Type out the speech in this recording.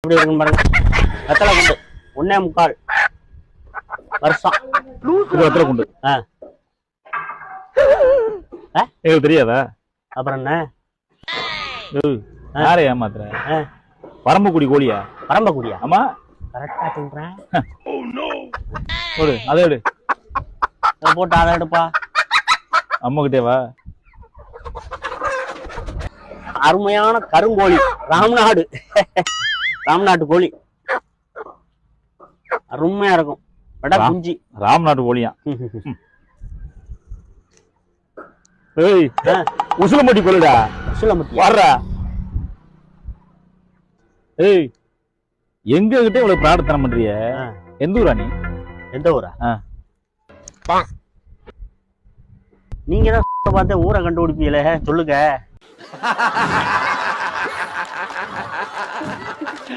எப்படி இருக்குன்னு பாருங்க. வெத்தலை குண்டு 1.25 வருஷம். வெத்தலை குண்டு எனக்கு தெரியாதா? அப்புறம் என்ன யாரை ஏமாத்துற? பரம்பக்குடி கோழியா? பரம்பக்குடியா? ஆமா கரெக்டா சொல்றேன். அதை எடு போட்டு அதை எடுப்பா. அம்மா கிட்டேவா? அருமையான கருங்கோழி, ராம்நாடு ராம்நாட்டு கோழி அருமையா இருக்கும். குஞ்சு ராம்நாட்டு கோழியா? ஏய் உசிலம்பட்டி கோழிடா. உசிலம்பட்டி வர்றா. ஏய் எங்க கிட்ட இவ்வளவு பிரார்த்தனை பண்றிய? எந்த ஊரா நீ? எந்த ஊரா? நீங்க தான் பார்த்து ஊரை கண்டுபிடிப்பீங்களே, சொல்லுங்க.